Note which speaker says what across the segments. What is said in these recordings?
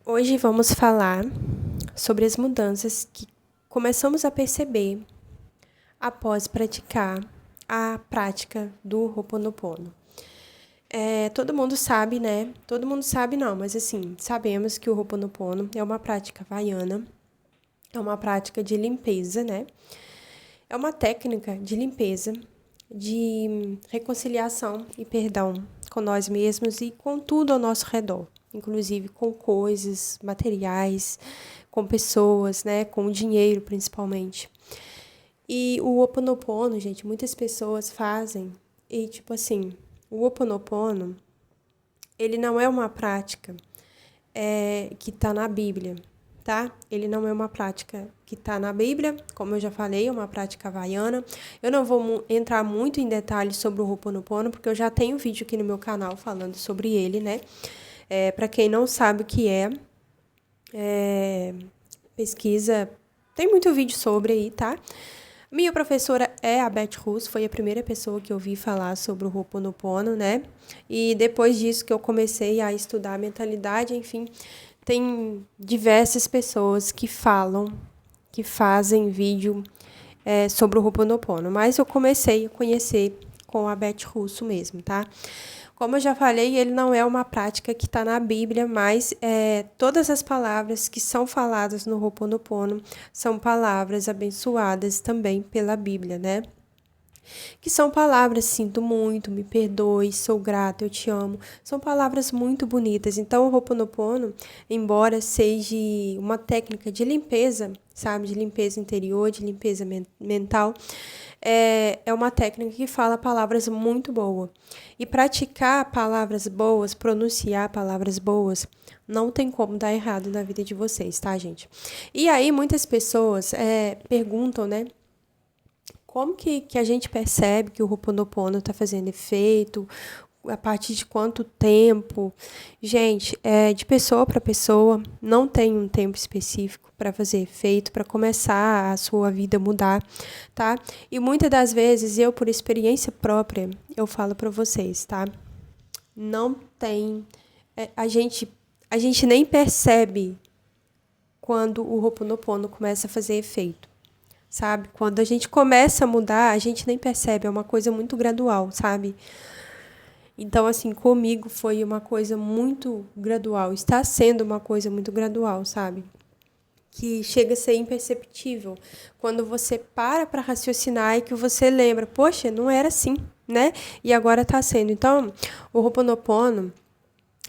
Speaker 1: Hoje vamos falar sobre as mudanças que começamos a perceber após praticar a prática do Ho'oponopono. Todo mundo sabe, né? Todo mundo sabe não, mas assim, sabemos que o Ho'oponopono é uma prática havaiana, é uma prática de limpeza, né? É uma técnica de limpeza, de reconciliação e perdão com nós mesmos e com tudo ao nosso redor, inclusive com coisas, materiais, com pessoas, né, com dinheiro principalmente. E o Ho Oponopono, gente, muitas pessoas fazem e tipo assim, o Ho Oponopono, ele não é uma prática que está na Bíblia, tá? Ele não é uma prática que está na Bíblia, como eu já falei, é uma prática havaiana. Eu não vou entrar muito em detalhes sobre o Ho Oponopono, porque eu já tenho vídeo aqui no meu canal falando sobre ele, né? Para quem não sabe o que pesquisa, tem muito vídeo sobre aí, tá? Minha professora é a Beth Russo, foi a primeira pessoa que eu vi falar sobre o Ho Oponopono, né? E depois disso que eu comecei a estudar a mentalidade, enfim, tem diversas pessoas que falam, que fazem vídeo sobre o Ho Oponopono, mas eu comecei a conhecer com a Beth Russo mesmo, tá? Como eu já falei, ele não é uma prática que está na Bíblia, mas todas as palavras que são faladas no Ho Oponopono são palavras abençoadas também pela Bíblia, né? Que são palavras, sinto muito, me perdoe, sou grato, eu te amo. São palavras muito bonitas. Então, o Ho Oponopono, embora seja uma técnica de limpeza, sabe, de limpeza interior, de limpeza mental, é uma técnica que fala palavras muito boas. E praticar palavras boas, pronunciar palavras boas, não tem como dar errado na vida de vocês, tá, gente? E aí, muitas pessoas perguntam, né? Como que a gente percebe que o Ho Oponopono está fazendo efeito? A partir de quanto tempo? Gente, de pessoa para pessoa, não tem um tempo específico para fazer efeito, para começar a sua vida mudar, tá? E muitas das vezes, eu, por experiência própria, eu falo para vocês, tá? Não tem. A gente nem percebe quando o Ho Oponopono começa a fazer efeito. Sabe? Quando a gente começa a mudar, a gente nem percebe, é uma coisa muito gradual, sabe? Então, assim, comigo foi uma coisa muito gradual, está sendo uma coisa muito gradual, sabe? Que chega a ser imperceptível. Quando você para raciocinar e que você lembra, poxa, não era assim, né? E agora está sendo. Então, o Ho Oponopono,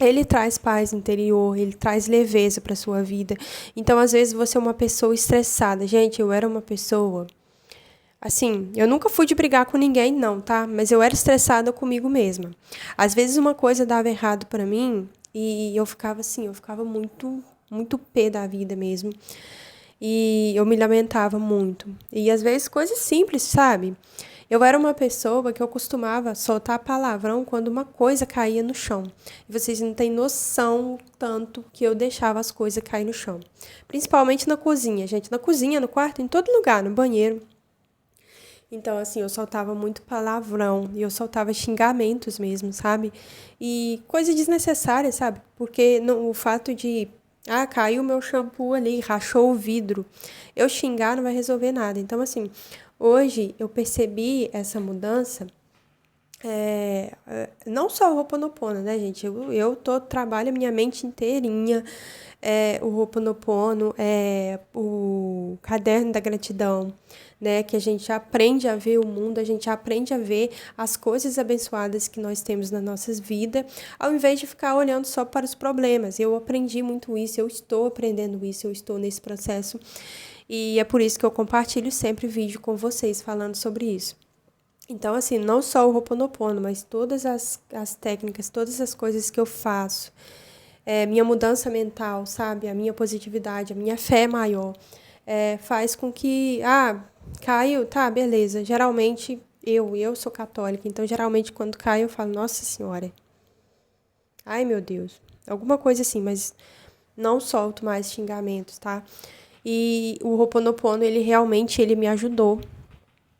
Speaker 1: ele traz paz interior, ele traz leveza para sua vida. Então, às vezes, você é uma pessoa estressada. Gente, eu era uma pessoa. Assim, eu nunca fui de brigar com ninguém, não, tá? Mas eu era estressada comigo mesma. Às vezes uma coisa dava errado pra mim e eu ficava assim, eu ficava muito pé da vida mesmo. E eu me lamentava muito. E às vezes coisas simples, sabe? Eu era uma pessoa que eu costumava soltar palavrão quando uma coisa caía no chão. E vocês não têm noção tanto que eu deixava as coisas cair no chão. Principalmente na cozinha, gente. Na cozinha, no quarto, em todo lugar, no banheiro. Então, assim, eu soltava muito palavrão e eu soltava xingamentos mesmo, sabe? E coisa desnecessária, sabe? Porque o fato de, caiu o meu shampoo ali, rachou o vidro, eu xingar não vai resolver nada. Então, assim, hoje eu percebi essa mudança. Não só o Ho Oponopono, né, gente? Trabalho a minha mente inteirinha. O Ho Oponopono, o caderno da gratidão, né? Que a gente aprende a ver o mundo, a gente aprende a ver as coisas abençoadas que nós temos nas nossas vidas, ao invés de ficar olhando só para os problemas. Eu aprendi muito isso, eu estou aprendendo isso, eu estou nesse processo. E é por isso que eu compartilho sempre vídeo com vocês falando sobre isso. Então, assim, não só o Ho Oponopono, mas todas as técnicas, todas as coisas que eu faço, minha mudança mental, sabe? A minha positividade, a minha fé maior, faz com que, caiu, tá, beleza. Geralmente, eu sou católica, então geralmente quando cai eu falo, Nossa Senhora, ai meu Deus, alguma coisa assim, mas não solto mais xingamentos, tá? E o Ho Oponopono, ele me ajudou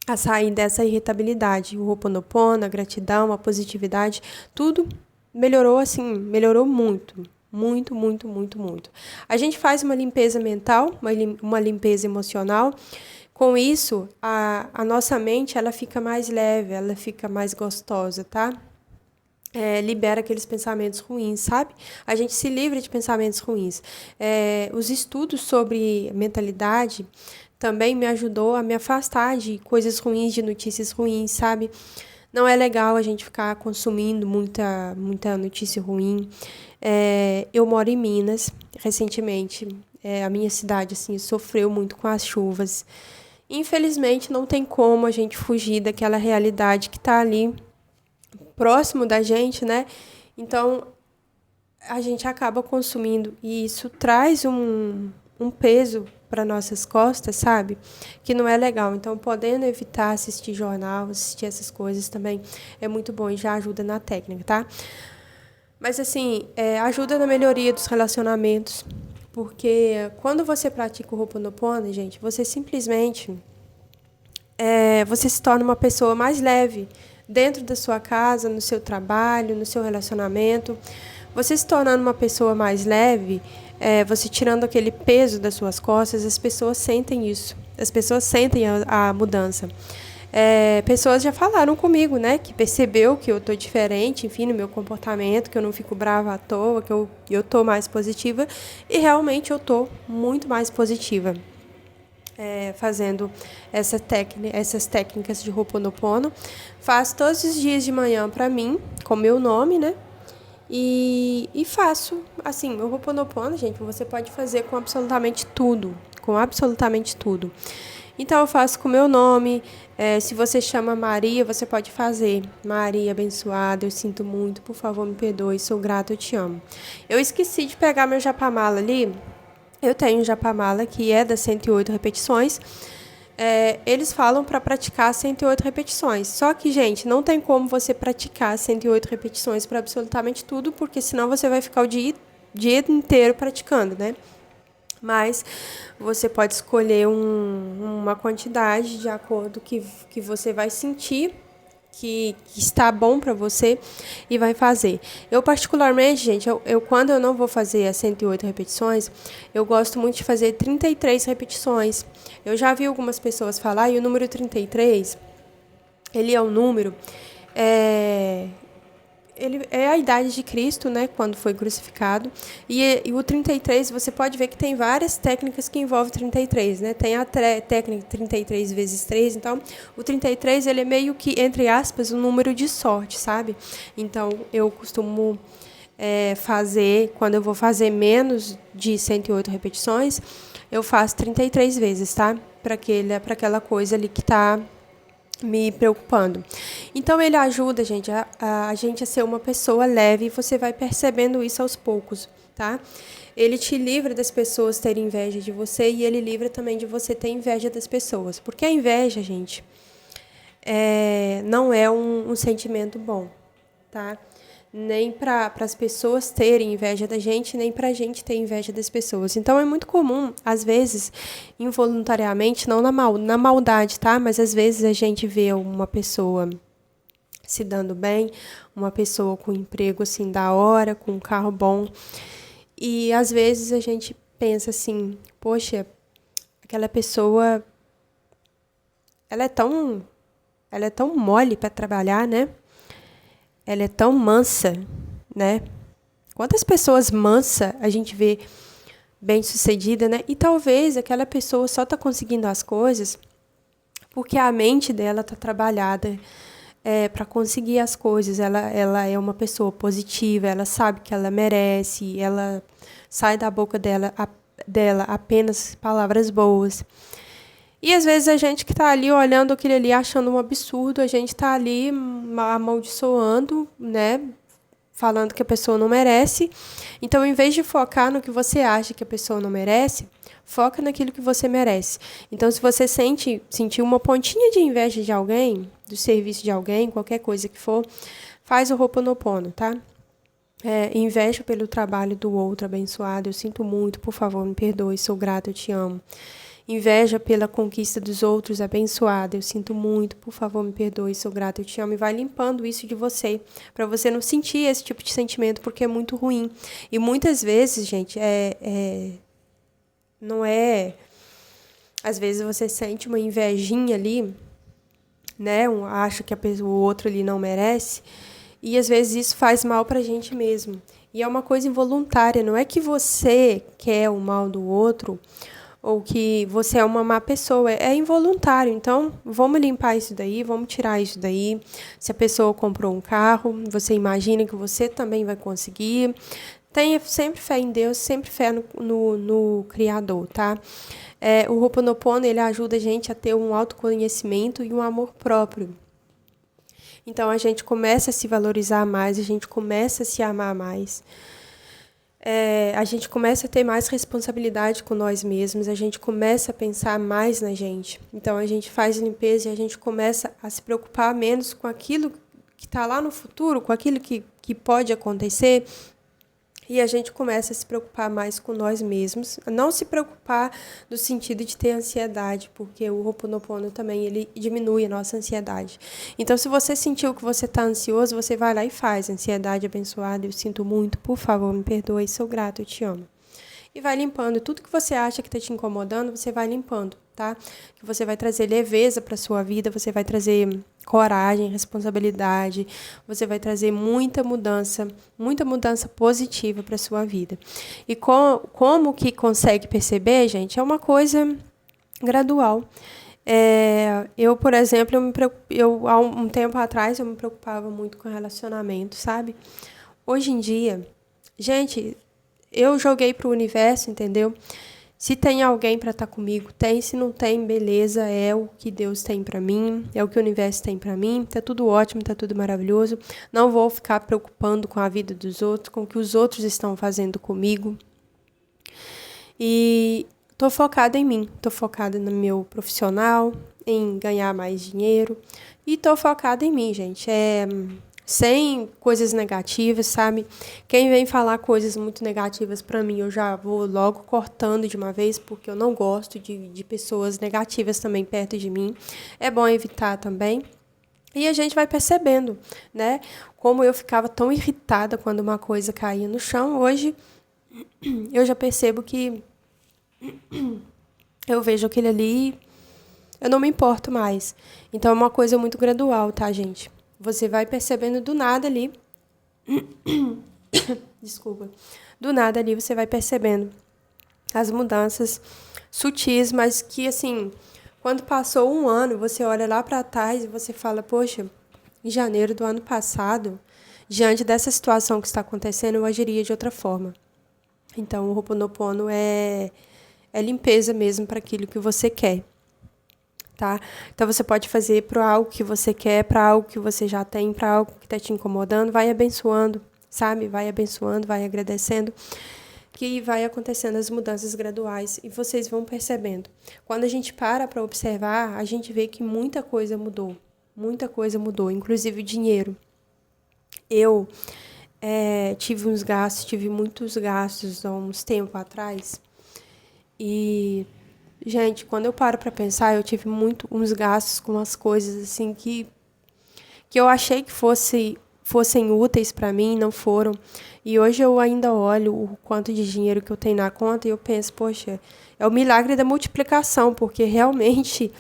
Speaker 1: a sair dessa irritabilidade. O Ho Oponopono, a gratidão, a positividade, tudo melhorou assim, melhorou muito, Muito, muito, muito, muito. A gente faz uma limpeza mental, uma limpeza emocional. Com isso, a nossa mente, ela fica mais leve, ela fica mais gostosa, tá? Libera aqueles pensamentos ruins, sabe? A gente se livra de pensamentos ruins. Os estudos sobre mentalidade também me ajudou a me afastar de coisas ruins, de notícias ruins, sabe? Não é legal a gente ficar consumindo muita notícia ruim. Eu moro em Minas, recentemente. A minha cidade, assim, sofreu muito com as chuvas. Infelizmente, não tem como a gente fugir daquela realidade que está ali próximo da gente, né? Então, a gente acaba consumindo e isso traz um peso para nossas costas, sabe? Que não é legal. Então, podendo evitar assistir jornal, assistir essas coisas também é muito bom e já ajuda na técnica, tá? Mas, assim, ajuda na melhoria dos relacionamentos, porque quando você pratica o Ho'oponopono, gente, você simplesmente você se torna uma pessoa mais leve dentro da sua casa, no seu trabalho, no seu relacionamento. Você se tornando uma pessoa mais leve, você tirando aquele peso das suas costas, as pessoas sentem isso. As pessoas sentem a mudança. Pessoas já falaram comigo, né, que percebeu que eu tô diferente, enfim, no meu comportamento, que eu não fico brava à toa, que eu tô mais positiva, e realmente eu tô muito mais positiva. Fazendo essas técnicas de Ho'oponopono. Faço todos os dias de manhã para mim, com meu nome, né? E faço, assim, o Ho'oponopono, gente, você pode fazer com absolutamente tudo. Com absolutamente tudo. Então, eu faço com meu nome. Se você chama Maria, você pode fazer. Maria, abençoada, eu sinto muito, por favor, me perdoe, sou grata, eu te amo. Eu esqueci de pegar meu japamala ali. Eu tenho um japamala que é das 108 repetições. Eles falam para praticar 108 repetições. Só que, gente, não tem como você praticar 108 repetições para absolutamente tudo, porque senão você vai ficar o dia inteiro praticando, né? Mas você pode escolher uma quantidade de acordo que você vai sentir que está bom para você e vai fazer. Eu, particularmente, gente, quando eu não vou fazer as 108 repetições, eu gosto muito de fazer 33 repetições. Eu já vi algumas pessoas falar, e o número 33, ele é um número... Ele é a idade de Cristo, né, quando foi crucificado. E o 33, você pode ver que tem várias técnicas que envolvem 33, né? Tem a técnica 33 vezes 3, então o 33 ele é meio que, entre aspas, um número de sorte, sabe? Então eu costumo fazer, quando eu vou fazer menos de 108 repetições, eu faço 33 vezes, tá? Para aquela coisa ali que está me preocupando. Então, ele ajuda, gente, a gente a ser uma pessoa leve, e você vai percebendo isso aos poucos, tá? Ele te livra das pessoas terem inveja de você, e ele livra também de você ter inveja das pessoas. Porque a inveja, gente, não é um sentimento bom, tá? Nem para as pessoas terem inveja da gente, nem para a gente ter inveja das pessoas. Então, é muito comum, às vezes, involuntariamente, não na maldade, tá? Mas, às vezes, a gente vê uma pessoa se dando bem, uma pessoa com um emprego, assim, da hora, com um carro bom. E, às vezes, a gente pensa assim, poxa, aquela pessoa, ela é tão mole para trabalhar, né? Ela é tão mansa, né? Quantas pessoas mansas a gente vê bem-sucedida, né? E talvez aquela pessoa só está conseguindo as coisas porque a mente dela está trabalhada para conseguir as coisas. Ela é uma pessoa positiva, ela sabe que ela merece, ela sai da boca dela apenas palavras boas. E, às vezes, a gente que está ali olhando aquilo ali, achando um absurdo, a gente está ali amaldiçoando, né? Falando que a pessoa não merece. Então, em vez de focar no que você acha que a pessoa não merece, foca naquilo que você merece. Então, se você sentir uma pontinha de inveja de alguém, do serviço de alguém, qualquer coisa que for, faz o Ho'oponopono, tá? Inveja pelo trabalho do outro abençoado. Eu sinto muito, por favor, me perdoe, sou grata, eu te amo. inveja pela conquista dos outros, abençoada, eu sinto muito, por favor, me perdoe, sou grata, eu te amo, e vai limpando isso de você, para você não sentir esse tipo de sentimento, porque é muito ruim. E muitas vezes, gente, não é... Às vezes você sente uma invejinha ali, né? Acha que o outro ali não merece, e às vezes isso faz mal pra gente mesmo. E é uma coisa involuntária, não é que você quer o mal do outro ou que você é uma má pessoa, é involuntário. Então, vamos limpar isso daí, vamos tirar isso daí. Se a pessoa comprou um carro, você imagina que você também vai conseguir. Tenha sempre fé em Deus, sempre fé no Criador, tá? O Ho'oponopono, ele ajuda a gente a ter um autoconhecimento e um amor próprio. Então, a gente começa a se valorizar mais, a gente começa a se amar mais. A gente começa a ter mais responsabilidade com nós mesmos, a gente começa a pensar mais na gente. Então, a gente faz limpeza e a gente começa a se preocupar menos com aquilo que está lá no futuro, com aquilo que pode acontecer. E a gente começa a se preocupar mais com nós mesmos, não se preocupar no sentido de ter ansiedade, porque o Ho'oponopono também ele diminui a nossa ansiedade. Então, se você sentiu que você está ansioso, você vai lá e faz. Ansiedade abençoada, eu sinto muito, por favor, me perdoe, sou grato, eu te amo. E vai limpando. Tudo que você acha que está te incomodando, você vai limpando, tá? Que você vai trazer leveza para a sua vida, você vai trazer coragem, responsabilidade, você vai trazer muita mudança positiva para a sua vida. E como que consegue perceber, gente? É uma coisa gradual. Eu, por exemplo, há um tempo atrás, eu me preocupava muito com relacionamento, sabe? Hoje em dia, gente, eu joguei pro universo, entendeu? Se tem alguém para estar comigo, tem. Se não tem, beleza, é o que Deus tem para mim, é o que o universo tem para mim. Tá tudo ótimo, tá tudo maravilhoso. Não vou ficar preocupando com a vida dos outros, com o que os outros estão fazendo comigo. E tô focada em mim, tô focada no meu profissional, em ganhar mais dinheiro. E tô focada em mim, gente. Sem coisas negativas, sabe? Quem vem falar coisas muito negativas pra mim, eu já vou logo cortando de uma vez, porque eu não gosto de pessoas negativas também perto de mim. É bom evitar também. E a gente vai percebendo, né? Como eu ficava tão irritada quando uma coisa caía no chão, hoje eu já percebo que eu vejo aquele ali, eu não me importo mais. Então é uma coisa muito gradual, tá, gente? Você vai percebendo do nada ali. Desculpa. Do nada ali você vai percebendo as mudanças sutis, mas que, assim, quando passou um ano, você olha lá para trás e você fala, poxa, em janeiro do ano passado, diante dessa situação que está acontecendo, eu agiria de outra forma. Então, o Ho'oponopono é limpeza mesmo para aquilo que você quer. Tá? Então, você pode fazer para algo que você quer, para algo que você já tem, para algo que está te incomodando, vai abençoando, sabe? Vai abençoando, vai agradecendo, que vai acontecendo as mudanças graduais e vocês vão percebendo. Quando a gente para observar, a gente vê que muita coisa mudou, inclusive o dinheiro. Eu tive muitos gastos há uns tempos atrás e... Gente, quando eu paro para pensar, eu tive uns gastos com umas coisas assim que eu achei que fossem úteis para mim, não foram. E hoje eu ainda olho o quanto de dinheiro que eu tenho na conta e eu penso, poxa, é o milagre da multiplicação, porque realmente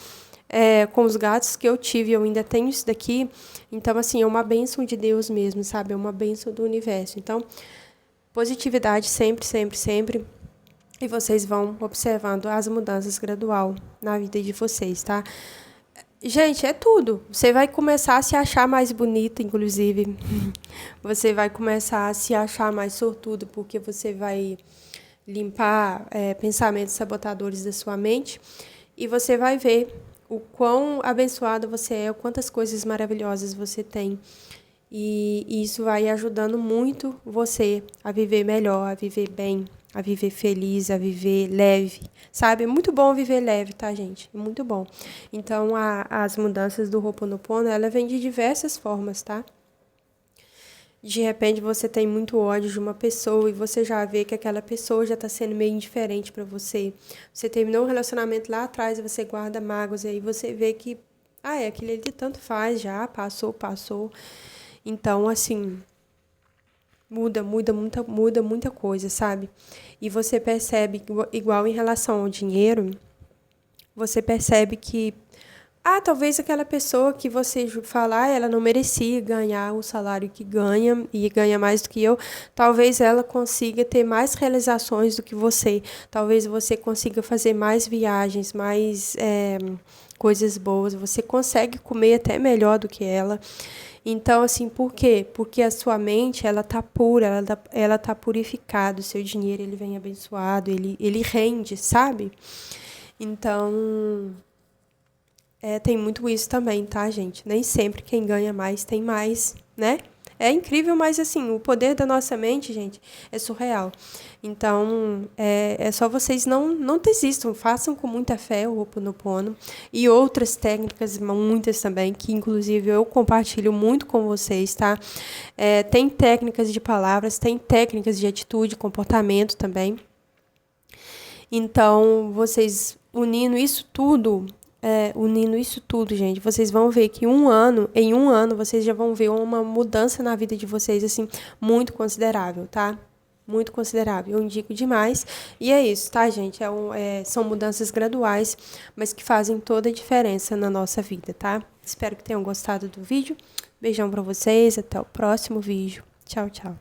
Speaker 1: com os gastos que eu tive, eu ainda tenho isso daqui. Então, assim, é uma bênção de Deus mesmo, sabe? É uma bênção do universo. Então, positividade sempre, sempre, sempre. E vocês vão observando as mudanças gradual na vida de vocês, tá? Gente, é tudo. Você vai começar a se achar mais bonita, inclusive. Você vai começar a se achar mais sortuda, porque você vai limpar pensamentos sabotadores da sua mente. E você vai ver o quão abençoado você é, quantas coisas maravilhosas você tem. E isso vai ajudando muito você a viver melhor, a viver bem, a viver feliz, a viver leve, sabe? É muito bom viver leve, tá, gente? É muito bom. Então, as mudanças do Ho'oponopono, ela vem de diversas formas, tá? De repente você tem muito ódio de uma pessoa e você já vê que aquela pessoa já tá sendo meio indiferente pra você. Você terminou um relacionamento lá atrás e você guarda mágoas e aí você vê que, aquele ali tanto faz já, passou, passou. Então, assim, muda muita coisa, sabe? E você percebe, igual em relação ao dinheiro, você percebe que talvez aquela pessoa que você falar, ela não merecia ganhar o salário que ganha e ganha mais do que eu. Talvez ela consiga ter mais realizações do que você. Talvez você consiga fazer mais viagens, mais coisas boas. Você consegue comer até melhor do que ela. Então, assim, por quê? Porque a sua mente, ela tá pura, ela tá purificada, o seu dinheiro, ele vem abençoado, ele rende, sabe? Então, tem muito isso também, tá, gente? Nem sempre quem ganha mais tem mais, né? É incrível, mas assim, o poder da nossa mente, gente, é surreal. Então, é só vocês não desistam, façam com muita fé o Ho'oponopono e outras técnicas, muitas também, que inclusive eu compartilho muito com vocês, tá? Tem técnicas de palavras, tem técnicas de atitude, comportamento também. Então, vocês unindo isso tudo, gente, vocês vão ver que em um ano, vocês já vão ver uma mudança na vida de vocês, assim, muito considerável, tá? Muito considerável. Eu indico demais. E é isso, tá, gente? São mudanças graduais, mas que fazem toda a diferença na nossa vida, tá? Espero que tenham gostado do vídeo. Beijão pra vocês. Até o próximo vídeo. Tchau, tchau.